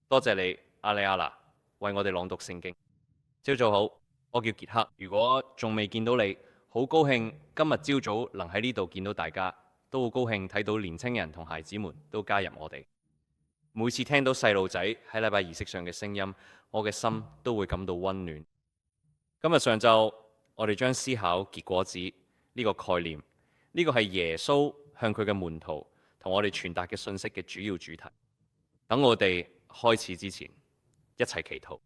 多謝你，阿里亞娜，為我哋朗讀聖經。朝早好，我叫傑克。如果仲未見到你，好高興今日朝早能喺呢度見到大家，都好高興睇到年青人同孩子們都加入我哋。每次聽到細路仔喺禮拜儀式上嘅聲音，我嘅心都會感到溫暖。今日上晝，我哋將思考結果子呢個概念，呢個係耶穌向佢嘅門徒同我哋傳達嘅信息嘅主要主題。等我哋開始之前，一齊祈禱。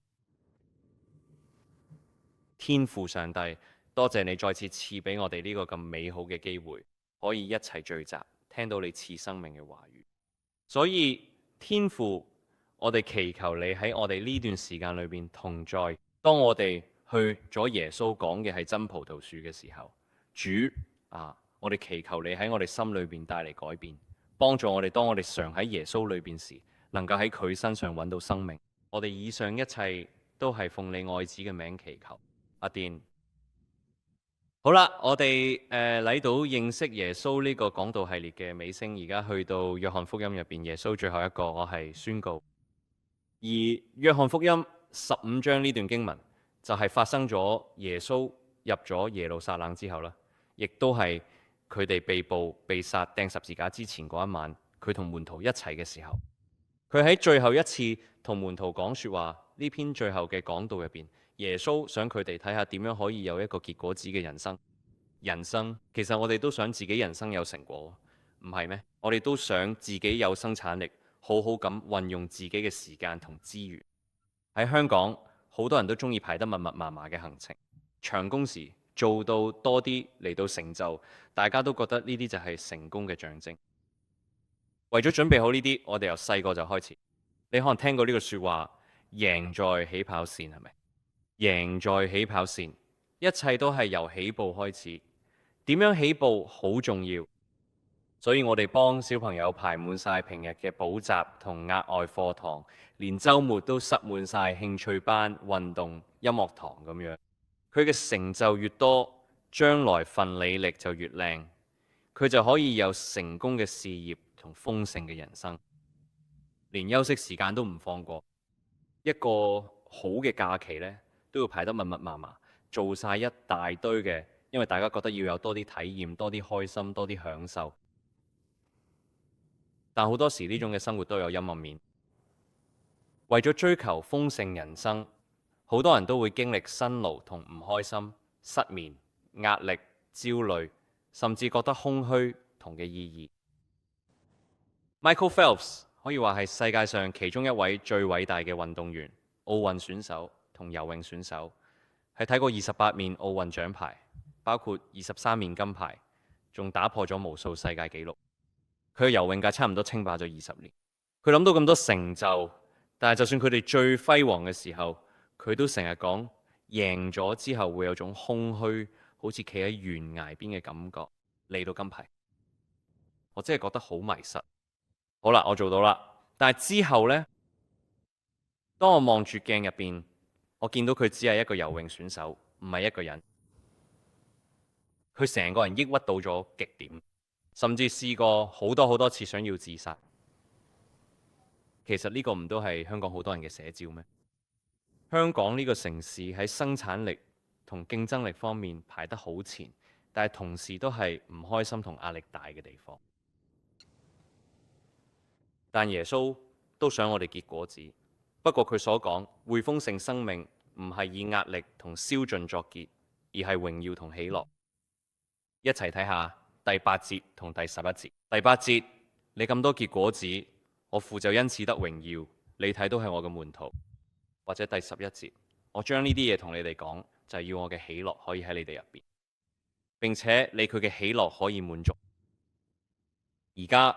天父上帝，多謝你再次賜俾我哋呢個咁美好嘅機會，可以一齊聚集，聽到你賜生命嘅話語。所以天父，我哋祈求你喺我哋呢段時間裏邊同在。當我哋去咗耶穌講嘅係真葡萄樹嘅時候，主啊，我哋祈求你喺我哋心裏邊帶嚟改變，幫助我哋當我哋常喺耶穌裏邊時，能夠喺佢身上揾到生命。我哋以上一切都係奉你愛子嘅名祈求。阿甸，好啦，我哋嚟到認識耶穌呢個講道系列嘅尾聲，而家去到約翰福音入邊耶穌最後一個，我係宣告。而約翰福音15章呢段經文就係發生咗耶穌入咗耶路撒冷之後啦，亦都係佢哋被捕、被殺、釘十字架之前嗰一晚，佢同門徒一齊嘅時候，佢喺最後一次同門徒講說話。呢篇最後嘅講道入邊，耶穌想佢哋睇下點樣可以有一個結果子嘅人生。人生其實我哋都想自己人生有成果，唔係咩？我哋都想自己有生產力，好好咁運用自己嘅時間同資源。喺香港，好多人都中意排得密密麻麻嘅行程，長工時做到多啲嚟到成就，大家都覺得呢啲就係成功嘅象徵。為咗準備好呢啲，我哋由細個就開始。你可能聽過呢個説話，贏在起跑線，係咪？贏在起跑線，一切都係由起步開始。點樣起步好重要，所以我哋幫小朋友排滿晒平日嘅補習同額外課堂，連週末都塞滿晒興趣班、運動、音樂堂咁樣。佢嘅成就越多，將來份履歷就越靚，佢就可以有成功嘅事業同豐盛嘅人生，連休息時間都唔放過。一個好嘅假期呢，都要排得密密麻麻，做晒一大堆嘅，因為大家覺得要有多啲體驗、多啲開心、多啲享受。但好多時呢種嘅生活都有陰暗面。為咗追求豐盛人生，好多人都會經歷辛勞同唔開心、失眠、壓力、焦慮，甚至覺得空虛同嘅意義。Michael Phelps 可以話係世界上其中一位最偉大嘅運動員，奧運選手同游泳選手，係睇過28面奧運獎牌，包括23面金牌，仲打破咗無數世界紀錄。佢嘅游泳界差唔多稱霸咗20年。佢諗到咁多成就，但係就算佢哋最輝煌嘅時候，佢都成日講贏咗之後會有種空虛，好似企喺懸崖邊嘅感覺。嚟到金牌，我真係覺得好迷失。好啦，我做到啦。但係之後呢，當我望住鏡入邊，我見到佢只係一個游泳選手，唔係一個人。佢成個人抑鬱到咗極點，甚至試過好多次想要自殺。其實呢個唔都係香港好多人嘅寫照咩？香港呢個城市喺生產力同競爭力方面排得好前，但係同時都係唔開心同壓力大嘅地方。但耶穌都想我哋結果子，不過佢所講會豐盛生命唔係以壓力同消盡作結，而係榮耀同喜樂。一齊睇下第8節同第11節。第8節，你咁多結果子，我父就因此得榮耀，你睇都係我嘅門徒。或者第11節，我將呢啲嘢同你哋講，就係要我嘅喜樂可以喺你哋入邊，並且你佢嘅喜樂可以滿足。而家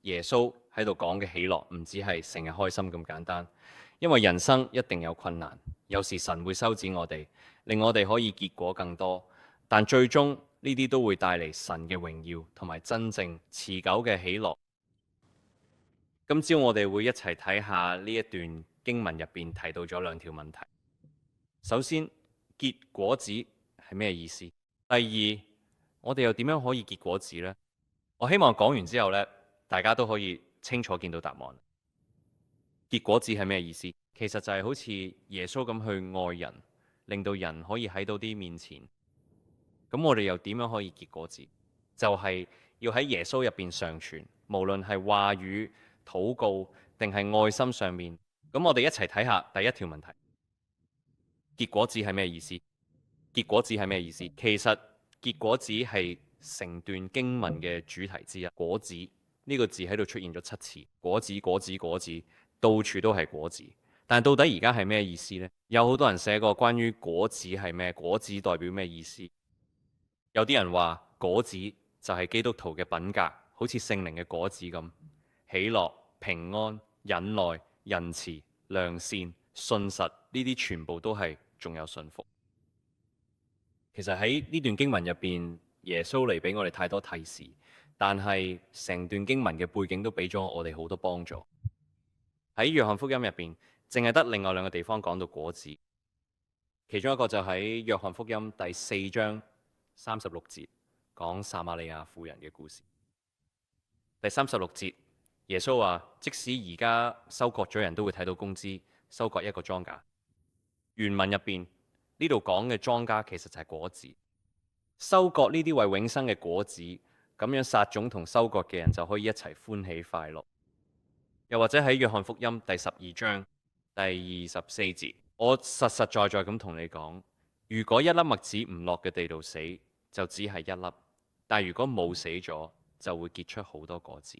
耶穌喺度講嘅喜樂唔只係成日開心咁簡單，因為人生一定有困難，有時神會修剪我哋，令我哋可以結果更多，但最終呢啲都會帶嚟神嘅榮耀同埋真正持久嘅喜樂。今朝我哋會一齊睇下呢一段經文入邊提到咗2條問題。首先，結果子係咩意思？第二，我哋又點樣可以結果子呢？我希望講完之後呢，大家都可以清楚見到答案。結果子係咩意思？其實就係好似耶穌咁去愛人，令到人可以喺到啲面前。咁我哋又點樣可以結果子？就係要喺耶穌入邊常存，無論係話語、禱告定係愛心上面。咁我哋一齊睇下第一條問題：結果子係咩意思？結果子係咩意思？其實結果子係成段經文嘅主題之一。果子呢個字喺度出現咗7次，果子、果子、果子，到處都係果子。但到底而家係咩意思呢？有好多人寫過關於果子係咩，果子代表咩意思。有啲人話果子就係基督徒嘅品格，好似聖靈嘅果子咁，喜樂、平安、忍耐、仁慈、良善、信實，呢啲全部都係，仲有信服。其實喺呢段經文入邊，耶穌嚟俾我哋太多提示，但係成段經文嘅背景都俾咗我哋好多幫助。喺約翰福音入邊，淨係得另外2個地方講到果子，其中一個就喺約翰福音第4章36節，講撒瑪利亞婦人嘅故事。第36節，耶穌話：即使而家收割咗人都會睇到工資，收割一個莊稼。原文入邊呢度講嘅莊稼其實就係果子，收割呢啲為永生嘅果子，咁樣撒種同收割嘅人就可以一齊歡喜快樂。又或者喺約翰福音第12章第24節，我實實在在咁同你講，如果一粒麥子唔落嘅地度死，就只係一粒；但如果冇死咗，就會結出好多果子。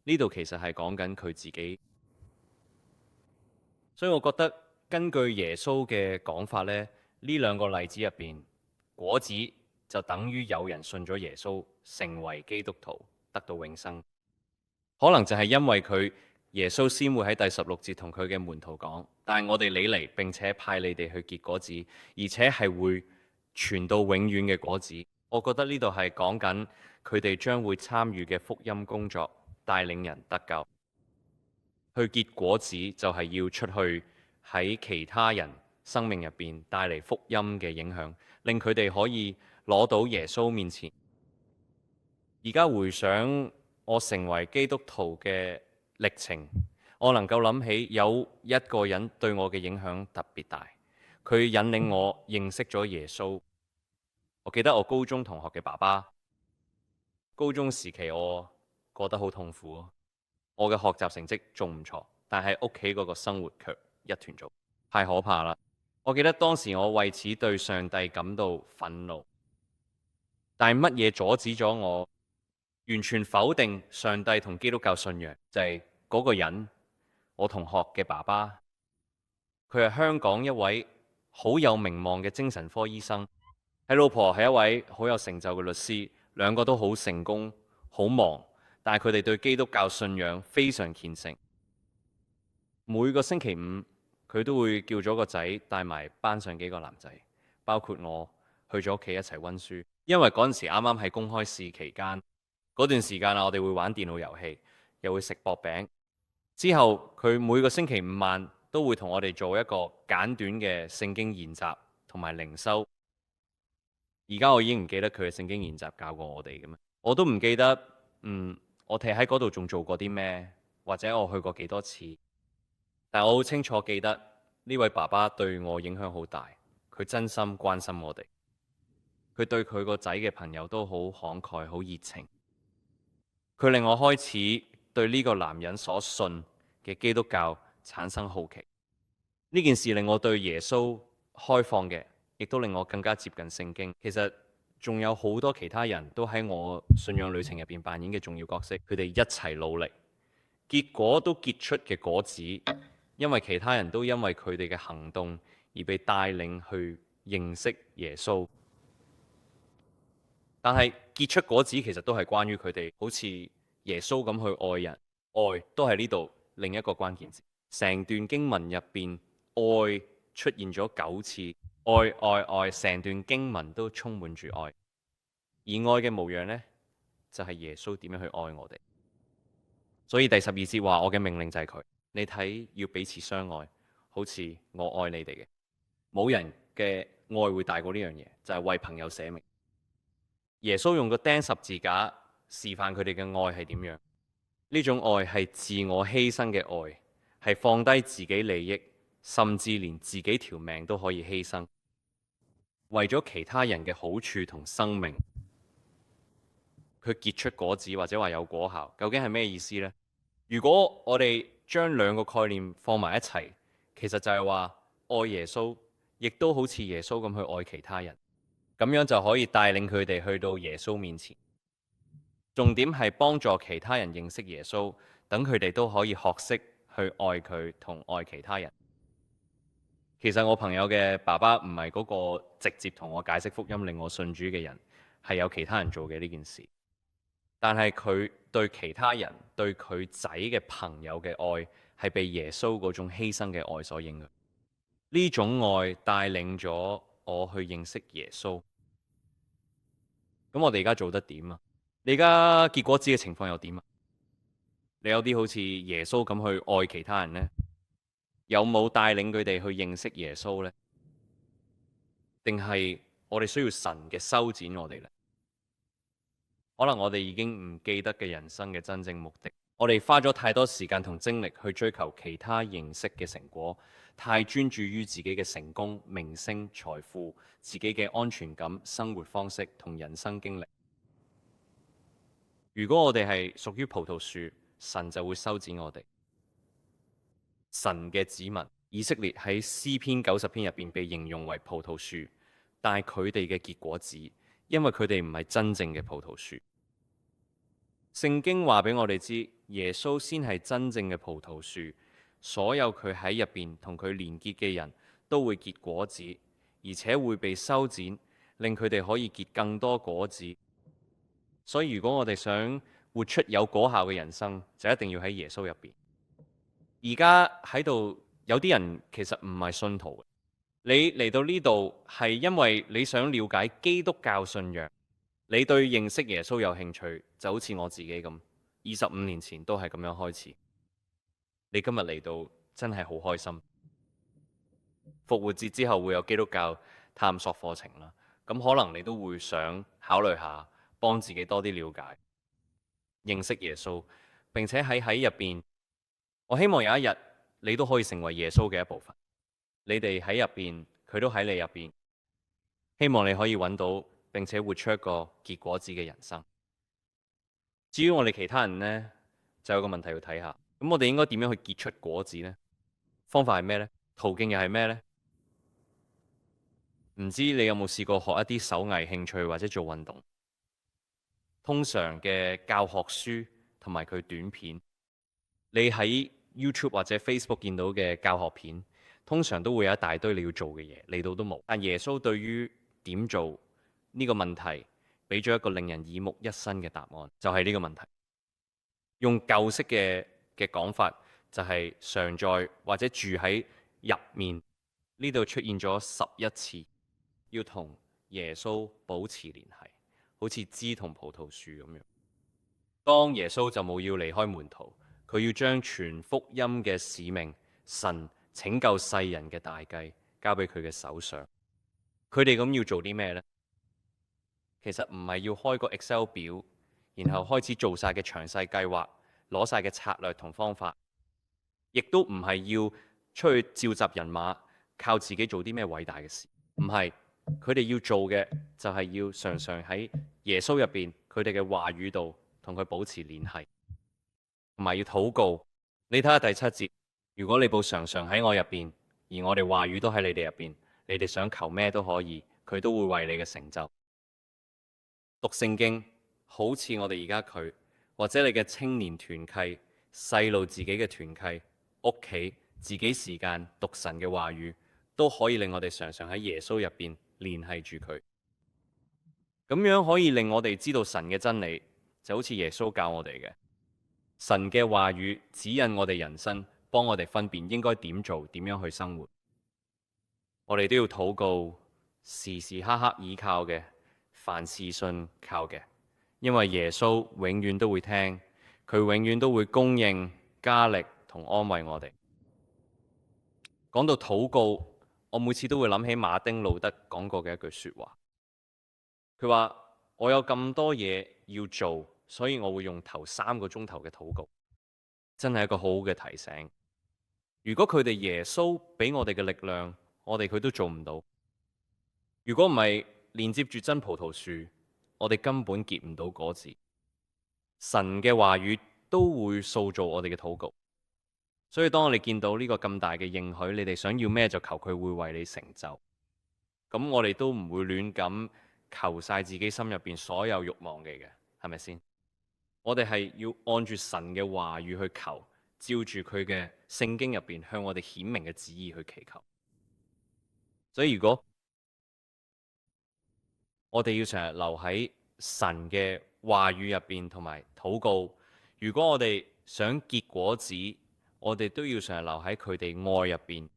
呢度其實係講緊佢自己，所以我覺得根據耶穌嘅講法呢，呢2個例子入邊，果子就等於有人信咗耶穌，成為基督徒，得到永生。可能就係因為佢耶穌先會喺第16節同佢嘅門徒講，但係我哋嚟嚟並且派你哋去結果子，而且係會傳到永遠嘅果子。我覺得呢度係講緊佢哋將會參與嘅福音工作，帶領人得救。去結果子就係要出去喺其他人生命入邊帶嚟福音嘅影響，令佢哋可以攞到耶穌面前。而家回想我成為基督徒嘅歷程，我能夠諗起有一個人對我嘅影響特別大，佢引領我認識咗耶穌。我記得我高中同學嘅爸爸，高中時期我過得好痛苦，我嘅學習成績仲唔錯，但係屋企嗰個生活卻一團糟，太可怕啦！我記得當時我為此對上帝感到憤怒，但係乜嘢阻止咗我完全否定上帝同基督教信仰？就係嗰個人，我同學嘅爸爸，佢係香港一位好有名望嘅精神科醫生，佢老婆係一位好有成就嘅律師，2個都好成功、好忙，但係佢哋對基督教信仰非常虔誠。每個星期5，佢都會叫咗個仔帶埋班上幾個男仔，包括我，去咗屋企一齊溫書。因為嗰陣時啱啱係公開試期間，嗰段時間我哋會玩電腦遊戲，又會食薄餅。之後佢每個星期5晚都會同我哋做一個簡短嘅聖經研習同埋靈修。而家我已經唔記得佢嘅聖經研習教過我哋嘅咩，我都唔記得。我哋喺嗰度仲做過啲咩，或者我去過幾多次。但我好清楚記得呢位爸爸對我影響好大，佢真心關心我哋，佢對佢個仔嘅朋友都好慷慨、好熱情。佢令我開始對呢個男人所信嘅基督教產生好奇。呢件事令我對耶穌開放嘅，亦都令我更加接近聖經。其實仲有好多其他人都喺我信仰旅程入邊扮演嘅重要角色，佢哋一齊努力，結果都結出嘅果子，因為其他人都因為佢哋嘅行動而被帶領去認識耶穌。但係結出果子其實都係關於佢哋好似耶穌咁去愛人，愛都係呢度另一個關鍵字。成段經文入邊，愛出現咗9次。愛愛愛，成段經文都充滿住愛，而愛嘅模樣呢，就係耶穌點樣去愛我哋。所以第12節話，我嘅命令就係佢，你睇要彼此相愛，好似我愛你哋嘅。冇人嘅愛會大過呢樣嘢，就係為朋友捨命。耶穌用個釘十字架示範佢哋嘅愛係點樣。呢種愛係自我犧牲嘅愛，係放低自己利益，甚至連自己條命都可以犧牲，為咗其他人嘅好處同生命，佢結出果子或者話有果效，究竟係咩意思呢？如果我哋將兩個概念放埋一齊，其實就係話愛耶穌，亦都好似耶穌咁去愛其他人，咁樣就可以帶領佢哋去到耶穌面前。重點係幫助其他人認識耶穌，等佢哋都可以學識去愛佢同愛其他人。其實我朋友嘅爸爸唔係嗰個直接同我解釋福音令我信主嘅人，係有其他人做嘅呢件事。但係佢對其他人、對佢仔嘅朋友嘅愛，係被耶穌嗰種犧牲嘅愛所影響。呢種愛帶領咗我去認識耶穌。咁我哋而家做得點啊？你而家結果子嘅情況又點啊？你有啲好似耶穌咁去愛其他人呢？有冇帶領佢哋去認識耶穌呢？定係我哋需要神嘅修剪我哋呢？可能我哋已經唔記得嘅人生嘅真正目的，我哋花咗太多時間同精力去追求其他形式嘅成果，太專注於自己嘅成功、名聲、財富、自己嘅安全感、生活方式同人生經歷。如果我哋係屬於葡萄樹，神就會修剪我哋。神嘅子民以色列喺詩篇90篇入邊被形容為葡萄樹，但係佢哋嘅結果子，因為佢哋唔係真正嘅葡萄樹。聖經話俾我哋知，耶穌先係真正嘅葡萄樹，所有佢喺入邊同佢連結嘅人都會結果子，而且會被修剪，令佢哋可以結更多果子。所以如果我哋想活出有果效嘅人生，就一定要喺耶穌入邊。而家喺度有啲人其實唔係信徒，你嚟到呢度係因為你想了解基督教信仰，你對認識耶穌有興趣，就好似我自己咁，25年前都係咁樣開始。你今日嚟到真係好開心。復活節之後會有基督教探索課程啦，咁可能你都會想考慮下，幫自己多啲了解、認識耶穌，並且喺入邊，我希望有一日你都可以成為耶穌嘅一部分。你哋喺入邊，佢都喺你入邊。希望你可以揾到並且活出一個結果子嘅人生。至於我哋其他人呢，就有個問題要睇下。咁我哋應該點樣去結出果子呢？方法係咩呢？途徑又係咩呢？唔知你有冇試過學一啲手藝興趣或者做運動？通常嘅教學書同埋佢短片，你喺 YouTube 或者 Facebook 見到嘅教學片，通常都會有一大堆你要做嘅嘢，嚟到都冇。但耶穌對於點做呢個問題，俾咗一個令人耳目一新嘅答案，就係呢個問題。用舊式嘅講法，就係常在或者住喺入面呢度出現咗11次，要同耶穌保持聯繫，好似枝同葡萄樹咁樣。當耶穌就冇要離開門徒，佢要將全福音嘅使命、神拯救世人嘅大計交俾佢嘅手上。佢哋咁要做啲咩呢？其實唔係要開個 Excel 表，然後開始做晒嘅詳細計劃，攞晒嘅策略同方法，亦都唔係要出去召集人馬，靠自己做啲咩偉大嘅事。唔係，佢哋要做嘅就係要常常喺耶穌入邊，佢哋嘅話語度同佢保持聯繫，同埋要禱告。你睇下第7節，如果你報常常喺我入邊，而我哋話語都喺你哋入邊，你哋想求咩都可以，佢都會為你嘅成就。讀聖經好似我哋而家佢，或者你嘅青年團契、細路自己嘅團契、屋企自己時間讀神嘅話語，都可以令我哋常常喺耶穌入邊聯繫住佢。咁樣可以令我哋知道神嘅真理，就好似耶穌教我哋嘅神嘅話語指引我哋人生，幫我哋分辨應該點做，點樣去生活。我哋都要禱告，時時刻刻倚靠嘅，凡事信靠嘅，因為耶穌永遠都會聽，佢永遠都會供應、加力同安慰我哋。講到禱告，我每次都會諗起馬丁路德講過嘅一句說話。佢話：我有咁多嘢要做，所以我會用頭3個鐘頭嘅禱告。真係一個好好嘅提醒。如果佢哋耶穌俾我哋嘅力量，我哋佢都做唔到。如果唔係連接住真葡萄樹，我哋根本結唔到果子。神嘅話語都會塑造我哋嘅禱告。所以當我哋見到呢個咁大嘅應許，你哋想要咩就求佢會為你成就。咁我哋都唔會亂咁求晒自己心入邊所有慾望嘅，係咪先？我哋係要按住神嘅話語去求，照住佢嘅聖經入邊向我哋顯明嘅旨意去祈求。所以如果我哋要成日留喺神嘅話語入邊同埋禱告，如果我哋想結果子，我哋都要成日留喺佢哋愛入邊。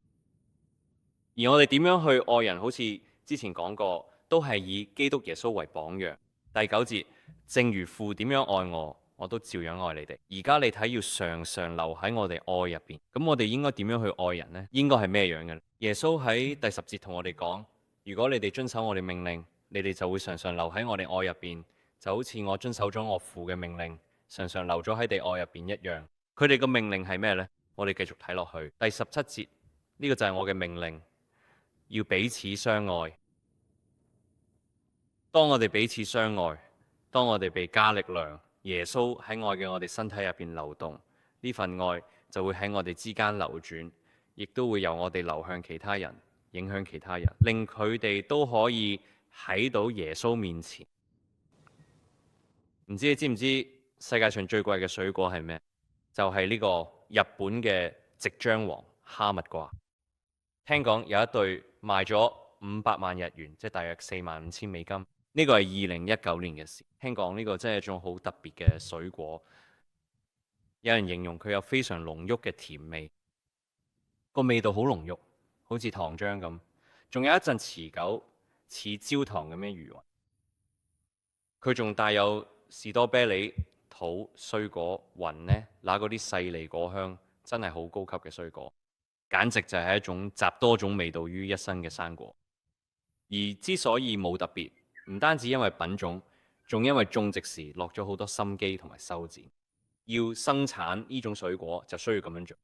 而我哋點樣去愛人？好似之前講過，都係以基督耶穌為榜樣。第9節，正如父點樣愛我，我都照樣愛你哋。而家你睇要常常留喺我哋愛入邊。咁我哋應該點樣去愛人呢？應該係咩樣嘅？耶穌喺第10節同我哋講：如果你哋遵守我哋命令，你哋就會常常留喺我哋愛入邊，就好似我遵守咗我父嘅命令，常常留咗喺你愛入邊一樣。佢哋嘅命令係咩呢？我哋繼續睇落去第17節，呢個就係我嘅命令。要彼此相愛。當我哋彼此相愛，當我哋被加力量，耶穌喺愛嘅我哋身體入邊流動，呢份愛就會喺我哋之間流轉，亦都會由我哋流向其他人，影響其他人，令佢哋都可以喺到耶穌面前。唔知你知唔知世界上最貴嘅水果係咩？就係呢個日本嘅夕張王哈密瓜。聽講有一對賣咗500萬日元，即係大約45,000美金。呢個係2019年嘅事。聽講呢個真係一種好特別嘅水果。有人形容佢有非常濃郁嘅甜味，個味道好濃郁，好似糖漿咁。仲有一陣持久，似焦糖咁樣餘韻。佢仲帶有士多啤梨、桃、水果、雲呢，嗱嗰啲細膩果香，真係好高級嘅水果。簡直就係一種集多種味道於一身嘅生果。而之所以冇特別，唔單止因為品種，仲因為種植時落咗好多心機同埋修剪。要生產呢種水果就需要咁樣做。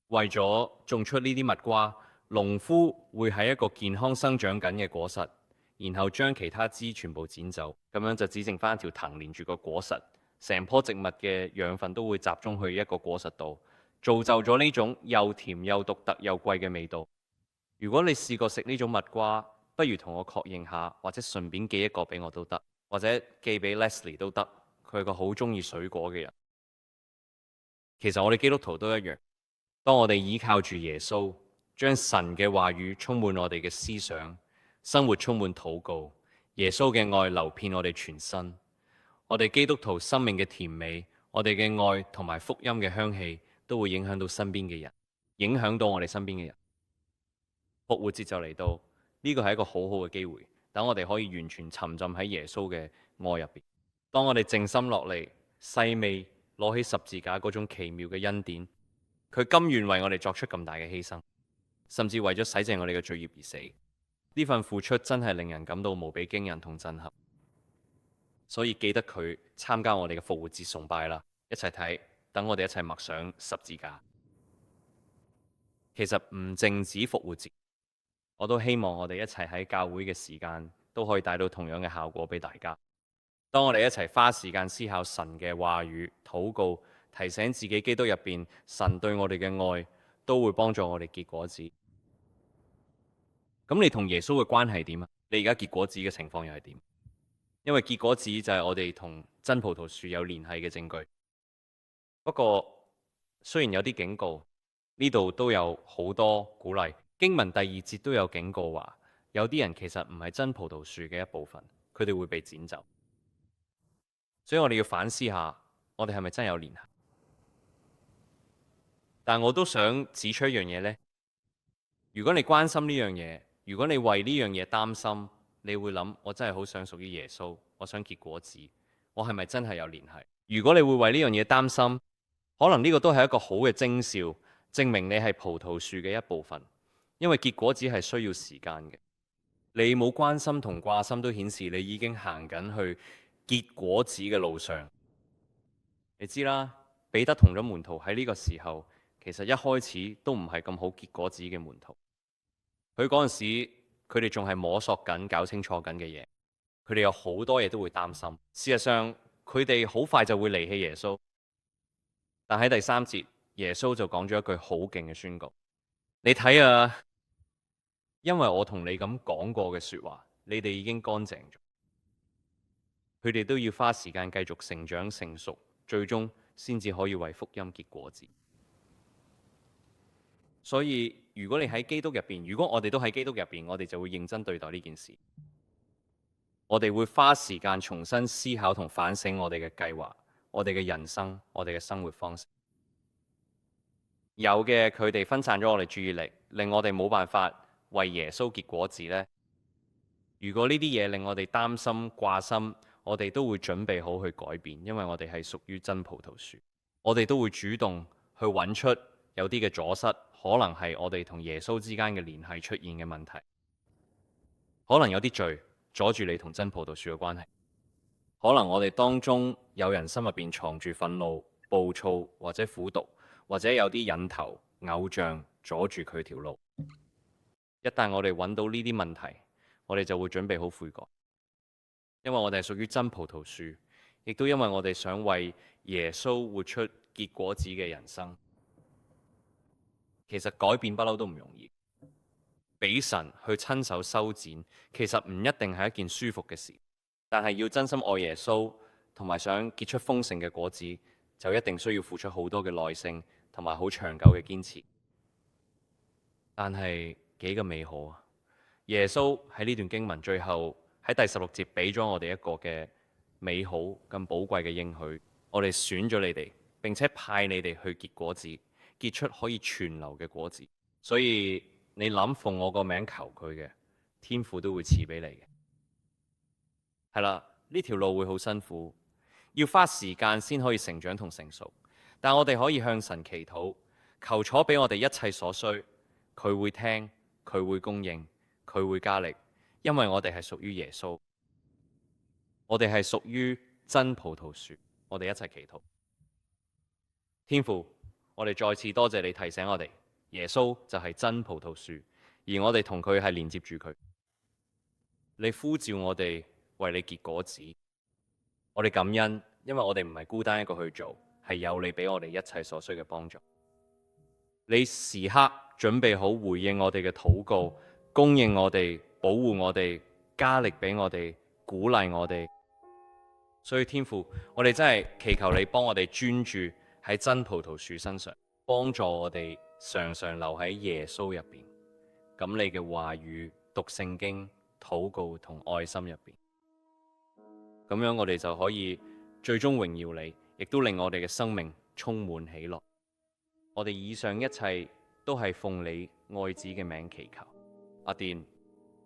為咗種出呢啲蜜瓜，農夫會喺一個健康生長緊嘅果實，然後將其他枝全部剪走，咁樣就只剩翻一條藤連住個果實，成棵植物嘅養分都會集中去一個果實度。造就咗呢種又甜又獨特又貴嘅味道。如果你試過食呢種蜜瓜，不如同我確認下，或者順便寄一個俾我都得，或者寄俾 Leslie 都得。佢係個好中意水果嘅人。其實我哋基督徒都一樣。當我哋依靠住耶穌，將神嘅話語充滿我哋嘅思想，生活充滿禱告，耶穌嘅愛流遍我哋全身。我哋基督徒生命嘅甜美，我哋嘅愛同埋福音嘅香氣，都會影響到身邊嘅人，影響到我哋身邊嘅人。復活節就嚟到，呢個係一個好好嘅機會，等我哋可以完全沉浸喺耶穌嘅愛入邊。當我哋靜心落嚟，細味攞起十字架嗰種奇妙嘅恩典，佢甘願為我哋作出咁大嘅犧牲，甚至為咗洗淨我哋嘅罪孽而死。呢份付出真係令人感到無比驚人同震撼。所以記得佢參加我哋嘅復活節崇拜啦，一齊睇。等我哋一齊默想十字架。其實唔淨止復活節，我都希望我哋一齊喺教會嘅時間都可以帶到同樣嘅效果俾大家。當我哋一齊花時間思考神嘅話語、禱告，提醒自己基督入邊神對我哋嘅愛，都會幫助我哋結果子。咁你同耶穌嘅關係點啊？你而家結果子嘅情況又係點？因為結果子就係我哋同真葡萄樹有聯繫嘅證據。不過雖然有啲警告，呢度都有好多鼓勵。經文第2節都有警告話，有啲人其實唔係真葡萄樹嘅一部分，佢哋會被剪走。所以我哋要反思下，我哋係咪真係有聯繫？但我都想指出一樣嘢呢：如果你關心呢樣嘢，如果你為呢樣嘢擔心，你會諗，我真係好想屬於耶穌，我想結果子，我係咪真係有聯繫？如果你會為呢樣嘢擔心，可能呢個都係一個好嘅徵兆，證明你係葡萄樹嘅一部分。因為結果子係需要時間嘅。你冇關心同掛心，都顯示你已經行緊去結果子嘅路上。你知啦，彼得同咗門徒喺呢個時候其實一開始都唔係咁好結果子嘅門徒。佢嗰陣時，佢哋仲係摸索緊、搞清楚緊嘅嘢，佢哋有好多嘢都會擔心。事實上，佢哋好快就會離棄耶穌。但喺第3節，耶穌就講咗一句好勁嘅宣告：你睇啊，因為我同你咁講過嘅說話，你哋已經乾淨咗。佢哋都要花時間繼續成長成熟，最終先至可以為福音結果子。所以如果你喺基督入邊，如果我哋都喺基督入邊，我哋就會認真對待呢件事。我哋會花時間重新思考同反省我哋嘅計劃、我哋嘅人生、我哋嘅生活方式。有嘅，佢哋分散咗我哋注意力，令我哋冇辦法為耶穌結果子呢。如果呢啲嘢令我哋擔心掛心，我哋都會準備好去改變，因為我哋係屬於真葡萄樹。我哋都會主動去揾出有啲嘅阻塞，可能係我哋同耶穌之間嘅聯繫出現嘅問題，可能有啲罪阻住你同真葡萄樹嘅關係，可能我哋當中有人心入邊藏住憤怒、暴躁或者苦毒，或者有啲癮頭、偶像阻住佢條路。一旦我哋揾到呢啲問題，我哋就會準備好悔改，因為我哋係屬於真葡萄樹，亦都因為我哋想為耶穌活出結果子嘅人生。其實改變不嬲都唔容易，俾神去親手修剪，其實唔一定係一件舒服嘅事。但係要真心愛耶穌，同埋想結出豐盛嘅果子，就一定需要付出好多嘅耐性，同埋好長久嘅堅持。但係幾咁美好啊！耶穌喺呢段經文最後喺第16節俾咗我哋一個嘅美好咁寶貴嘅應許，我哋選咗你哋，並且派你哋去結果子，結出可以存留嘅果子。所以你諗奉我個名求佢嘅，天父都會賜俾你嘅。係啦，呢條路會好辛苦，要花時間先可以成長同成熟。但我哋可以向神祈禱，求主俾我哋一切所需，佢會聽，佢會供應，佢會加力，因為我哋係屬於耶穌，我哋係屬於真葡萄樹。我哋一齊祈禱。天父，我哋再次多謝你提醒我哋，耶穌就係真葡萄樹，而我哋同佢係連接住佢。你呼召我哋為你結果子，我哋感恩，因為我哋唔係孤單一個去做，係有你俾我哋一切所需嘅幫助。你時刻準備好回應我哋嘅禱告，供應我哋，保護我哋，加力俾我哋，鼓勵我哋。所以天父，我哋真係祈求你幫我哋專注喺真葡萄樹身上，幫助我哋常常留喺耶穌入邊，咁你嘅話語、讀聖經、禱告同愛心入邊，咁樣我哋就可以最終榮耀你，亦都令我哋嘅生命充滿喜樂。我哋以上一切都係奉你愛子嘅名祈求，阿甸。